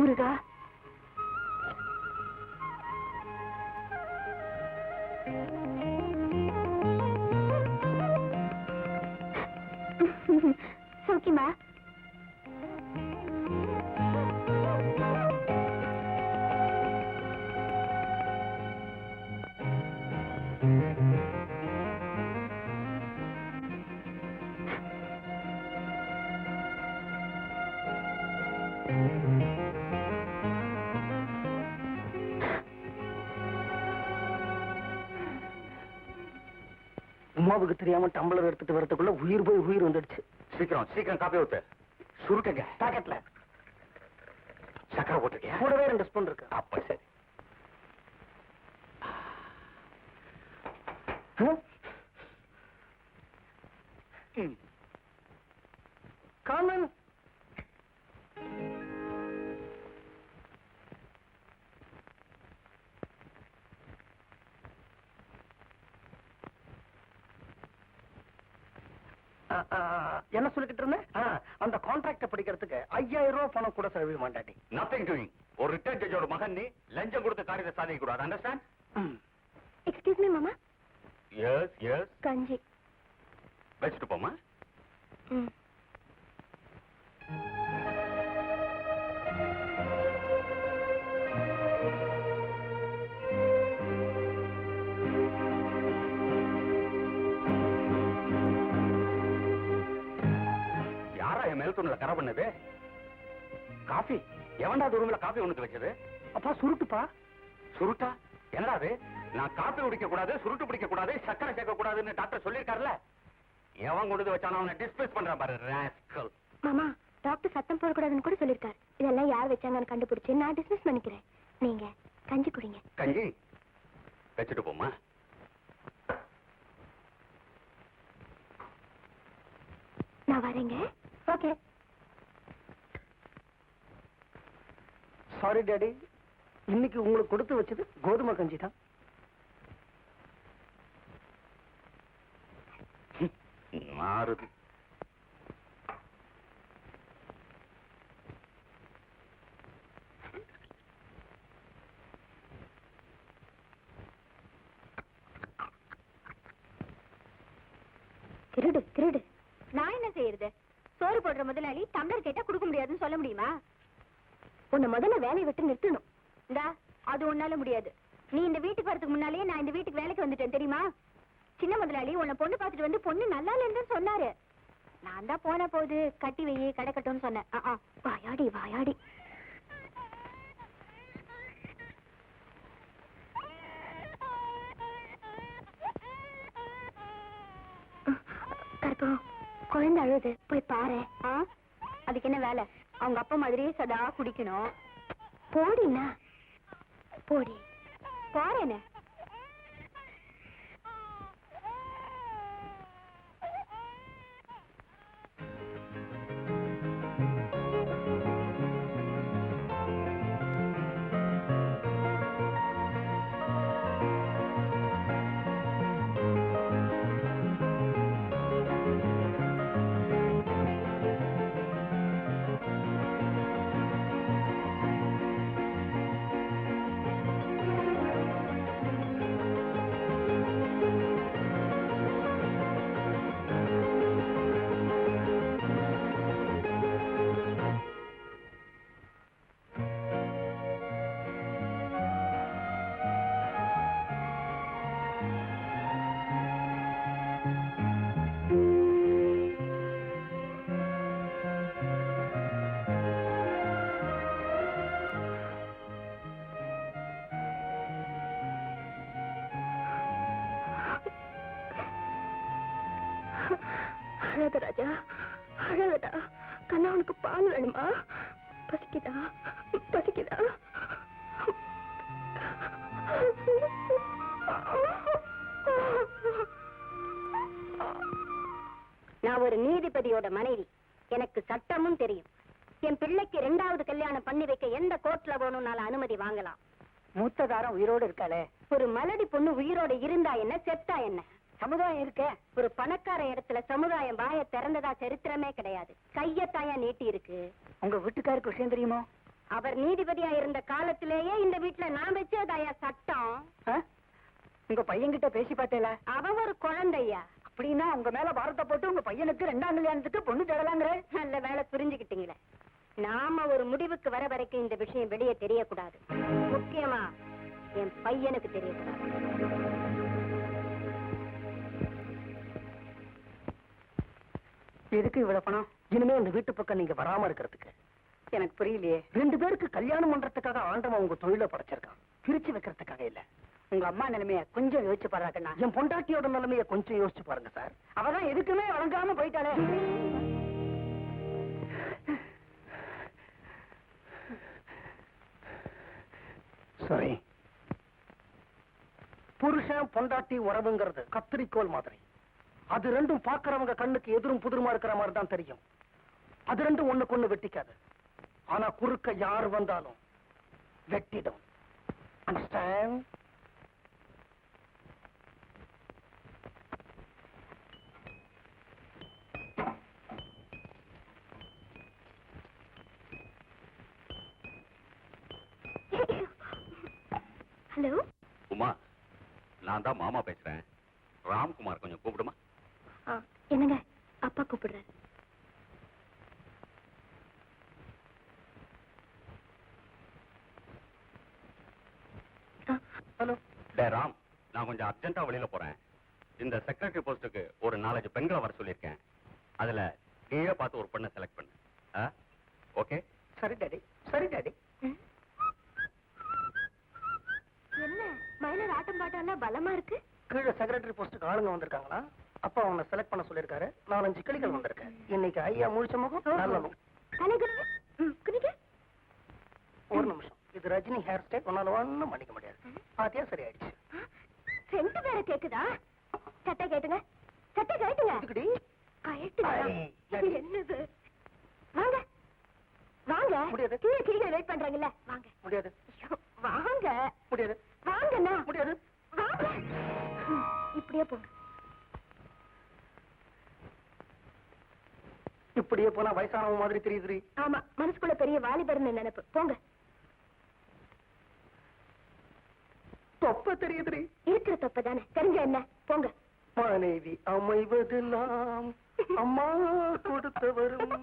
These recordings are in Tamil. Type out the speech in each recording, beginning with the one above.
முருகா, சௌக்கியமா? உமாவுக்கு தெரியாம டம்ளர் எடுத்துட்டு வரதுக்குள்ள உயிர் போய் உயிர் வந்துடுச்சு. சீக்கிரம் சீக்கிரம் காப்பி ஊத்து. சுருட்டுங்க. பாக்கெட்ல சக்கரை போட்டுருக்கியா? கூடவே 2 ஸ்பூன் இருக்கு. அப்ப சரி. காமன் என்ன சொல்லிக்கிட்டு இருந்தேன்? அந்த கான்ட்ராக்ட படிக்கிறதுக்கு 5000 ரூபாய் பணம் கூட செலவு மாட்டாடி. Nothing doing. ஒரு ரிட்டையர்ட் ஜட்ஜோட மகன் நீ லஞ்சம் கொடுத்த காரியத்தை சாதிக்க கூடாது. அண்டர்ஸ்டாண்ட்? எக்ஸ்கியூஸ் மீ மாமா. Yes yes. கஞ்சி வச்சுட்டு போமா. மேல்தூண்ல கரை பண்ணது காஃபி. எவன்டா ரூம்ல காஃபி உனக்கு வச்சது? அப்பா சுருட்டுப்பா. சுருட்டா? என்னடா அது? நான் காஃபி குடிக்க கூடாது, சுருட்டு பிடிக்க கூடாது, சக்கரை சேர்க்க கூடாதுன்னு டாக்டர் சொல்லிருக்காருல்ல. எவன் கொண்டு வச்சானோ அவனை டிஸ்மிஸ் பண்றான் பாரு ராஸ்கல். மாமா, டாக்டர் சத்தம் போடக்கூடாதுன்னு கூட சொல்லிருக்காரு. இதெல்லாம் யார் வச்சாங்கன்னு கண்டுபிடிச்சு நான் டிஸ்மிஸ் பண்ணிக்கிறேன். நீங்க கஞ்சி குடிங்க. கஞ்சி வச்சுட்டு போமா. நான் வரேங்க. ஓகே. சாரி டாடி, இன்னைக்கு உங்களுக்கு கொடுத்து வச்சது கோதுமை கஞ்சி தான். மாறுது. திருடு திருடு. நான் என்ன செய்யறது? சோறு போடுற முதலாளி டம்ளர் கேட்டா கொடுக்க முடியாதுன்னு சொல்ல முடியுமா? உன்னை முதல்ல வேலையை விட்டு நிறுத்தணும். இந்தா, அது உன்னால முடியாது. நீ இந்த வீட்டுக்கு வரதுக்கு முன்னாலேயே நான் இந்த வீட்டுக்கு வேலைக்கு வந்துட்டேன் தெரியுமா? சின்ன முதலாளி உன்னை பொண்ணு பார்த்துட்டு வந்து பொண்ணு நல்லா இல்லைன்னு சொன்னாரு. நான் தான் போன போது கட்டி வையே கிடக்கட்டும்னு சொன்னேன். வாயாடி வாயாடி. கருப்பம், குழந்தை அழுது போய் பாரு. அதுக்கு என்ன வேலை? அவங்க அப்பா மாதிரியே சதா குடிக்கணும். போடினா போடி. போறேன்னு அழாத ராஜா, அழாதடா. கண்ணா, உனக்கு பால் வேணுமா? பசிக்குதா? பசிக்குதா? நான் ஒரு நீதிபதியோட மனைவி. எனக்கு சட்டமும் தெரியும். என் பிள்ளைக்கு 2வது கல்யாணம் பண்ணி வைக்க எந்த கோர்ட்ல வேணும்னால அனுமதி வாங்கலாம். மூத்ததாரம் உயிரோடு இருக்காளே. ஒரு மலடி பொண்ணு உயிரோட இருந்தா என்ன, செத்தா என்ன? சமுதாயம் இருக்க. ஒரு பணக்கார இடத்துல சமுதாயம் வாய திறந்ததா சரித்திரமே கிடையாது. கையத்தாயா நீட்டி இருக்கு. உங்க வீட்டுக்காருக்கு விஷயம் தெரியுமோ? அவர் நீதிபதியா இருந்த காலத்திலேயே இந்த வீட்டுல நான் வச்சதாயா சட்டம். உங்க பையன்கிட்ட பேசி பார்த்தேல? அவன் ஒரு குழந்தையா. அப்படின்னா உங்க மேல பாரத்தை போட்டு உங்க பையனுக்கு 2ஆம் கல்யாணத்துக்கு பொண்ணு தேடலாங்கிற? நல்ல வேலை புரிஞ்சுக்கிட்டீங்களே. நாம ஒரு முடிவுக்கு வர வரைக்கும் இந்த விஷயம் வெளியே தெரியக்கூடாது. முக்கியமா என் பையனுக்கு தெரியக்கூடாது. எதுக்கு இவ்வளவு பணம்? இனிமே இந்த வீட்டு பக்கம் நீங்க வராம இருக்கிறதுக்கு. எனக்கு புரியலையே. 2 பேருக்கு கல்யாணம் பண்றதுக்காக ஆண்டவன் உங்க தொழிலை படைச்சிருக்கான், பிரிச்சு வைக்கிறதுக்காக இல்ல. உங்க அம்மா நிலைமைய கொஞ்சம் யோசிச்சு பாருங்கண்ணா. என் பொண்டாட்டியோட நிலைமைய கொஞ்சம் யோசிச்சு பாருங்க சார். அவதான் எதுக்குமே வழங்காம போயிட்டாலே. சாரி. புருஷன் பொண்டாட்டி உறவுங்கிறது கத்திரிக்கோள் மாதிரி. அது ரெண்டும் பாக்குறவங்க கண்ணுக்கு எதிரும் புதிருமா இருக்கிற மாதிரி தான் தெரியும். அது ரெண்டும் ஒண்ணுக்கு ஒண்ணு வெட்டிக்காது. ஆனா குறுக்க யார் வந்தாலும் வெட்டிடும். அண்டர்ஸ்டாண்ட்? ஹலோ உமா, நான் தான் மாமா பேசுறேன். ராம்குமார் கொஞ்சம் கூப்பிடுமா? என்னங்க, அப்பா கூப்பிடுறேன். ஹலோ. டே ராம், நான் கொஞ்சம் அர்ஜென்ட்டா வெளியில போறேன். இந்த செக்ரட்டரி போஸ்டுக்கு ஒரு 4 பெண்களை வர சொல்லியிருக்கேன். அதுல நீயே பார்த்து ஒரு பெண்ணை செலக்ட் பண்ணு. ஓகே? சரி டாடி, சரி டாடி. என்ன மயிலர் ஆட்டம் பாட்டம் எல்லாம் பலமா இருக்கு? கீழே செக்ரட்டரி போஸ்டுக்கு ஆளுங்க வந்திருக்காங்களா? அப்பா உன்னை செலக்ட் பண்ண சொல்லிருக்காரு. 4-5 கிளிகள் வந்திருக்கேன். இன்னைக்கு ஐயா முழிச்ச முகம் நல்லதும். ஒரு நிமிஷம். இது ரஜினி ஹேர் ஸ்டைல். உன்னால ஒண்ணும் பண்ணிக்க முடியாது. பாத்தியா, சரி ஆயிடுச்சு. சென்ட் வேற கேக்குதா? சட்டை கேட்டுங்க, சட்டை கேட்டுங்க. இதுக்குடி. என்னது? வாங்க வாங்க. முடியாது. கீழே கீழே வெயிட் பண்றாங்கல்ல, வாங்க. முடியாது. வாங்க. முடியாது. வாங்கண்ணா. முடியாது. வாங்க. இப்படியே போங்க. இப்படியே போனா வயசானவங்க மாதிரி தெரியுது. ஆமா, மனசுக்குள்ள பெரிய வாலிபர்னு நினைப்பு. போங்க. தொப்ப தெரியுது. இருக்கிற தொப்ப தானே, தெரிஞ்ச என்ன? போங்க. மனைவி அமைவதெல்லாம் அம்மா கொடுத்தவரும்.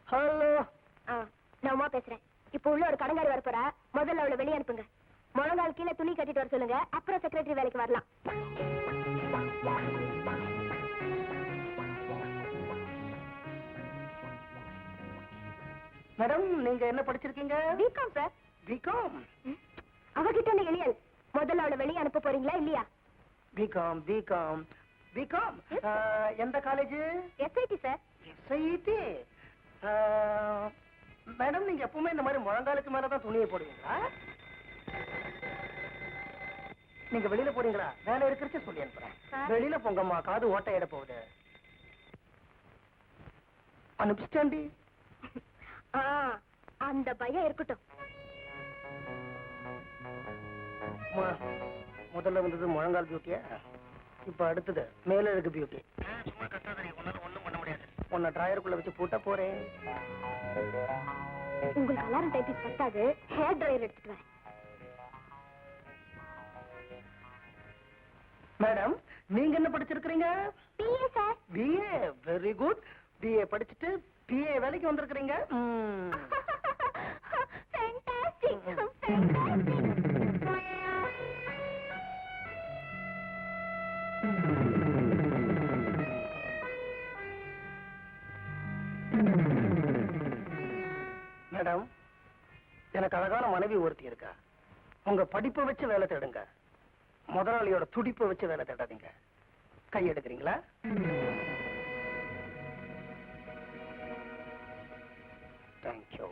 ஹலோ. நான் உமா பேசுறேன். இப்ப உள்ள ஒரு கடங்காரி வர போறா. முதல்ல அவளை வெளியே அனுப்புங்க. முழங்கால் கீழே துணி கட்டிட்டு வர சொல்லுங்க. அப்புறம் செக்ரட்டரி வேலைக்கு வரலாம். மேடம், நீங்க என்ன படிச்சிருக்கீங்க? BCom sir. பிகாம்? அவகிட்ட என்ன எளியல்? முதல்ல அவளை வெளியே அனுப்ப போறீங்களா இல்லையா? BCom BCom BCom. எந்த college? SIT sir. SIT. Madam, நீங்க எப்பவுமே இந்த மாதிரி முழங்காலுக்கு மேலதான் துணியை போடுவீங்களா? நீங்க வெளியில போறீங்களா? வேலை இருக்கிறச்சு சொல்லி அனுப்புறேன். வெளியில போங்கம்மா, காது ஓட்ட இட போகுது. அனுப்பிச்சிட்டாண்டி. அந்த பயம் இருக்கட்டும். முதல்ல வந்தது முழங்கால் பியூட்டியா, இப்ப அடுத்தது மேல இருக்கு பியூட்டி. ஒண்ணும் பண்ண முடியாது. உன்னை டிராயருக்குள்ள வச்சு பூட்ட போறேன். உங்களுக்கு அலாரம் டைப்பிஸ் பத்தாது, ஹேர் ட்ரையர் எடுத்துட்டு வரேன். மேடம், நீங்க என்ன படிச்சிருக்கீங்க? BA sir. BA, very good. BA படிச்சுட்டு பிஏ வேலைக்கு வந்திருக்கிறீங்க. எனக்கு அழகான மனைவி ஒருத்தி இருக்கா. உங்க படிப்பை வச்சு வேலை தேடுங்க, முதலாளியோட துடிப்பை வச்சு வேலை தேடாதீங்க. கை எடுக்கிறீங்களா? தேங்க்யூ.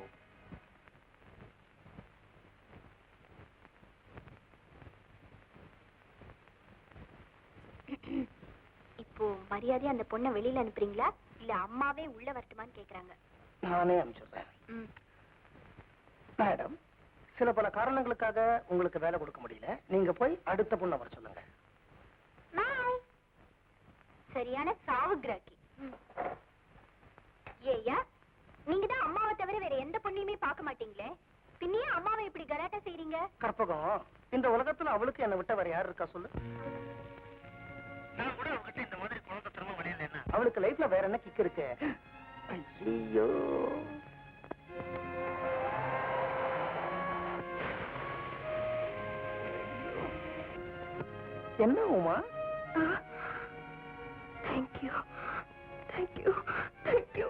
இப்போ மரியாதையா அந்த பொண்ணை வெளியில அனுப்புறீங்களா இல்ல அம்மாவே உள்ள வரட்டுமான்னு கேக்குறாங்க. நானே அனுப்பிச்சுடுறேன். மேடம், சில பல காரணங்களுக்காக உங்களுக்கு வேலை கொடுக்க முடியல. நீங்க போய் அடுத்த பொண்ணை வர சொல்லுங்க. சரியான சாவு கிராக்கி. ஏயா, நீங்க தான் அம்மாவை தவிர வேற எந்த பொண்ணையுமே பார்க்க மாட்டீங்களே, பின்னையே அம்மாவை இப்படி கலாட்டா செய்றீங்க? கற்பகம், இந்த உலகத்துல அவளுக்கு என்ன விட்ட வேற யார் இருக்கா சொல்லு? நான் கூட அவகிட்ட இந்த மாதிரி குழந்தை திரும்ப வழியில என்ன, அவளுக்கு லைஃப்ல வேற என்ன கிக் இருக்கு? ஐயோ, என்ன உமா? Thank you thank you thank you.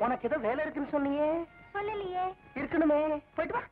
உனக்கு ஏதோ வேலை இருக்குன்னு சொன்னியே? சொல்லலையே. இருக்கணுமே, போயிட்டு வா.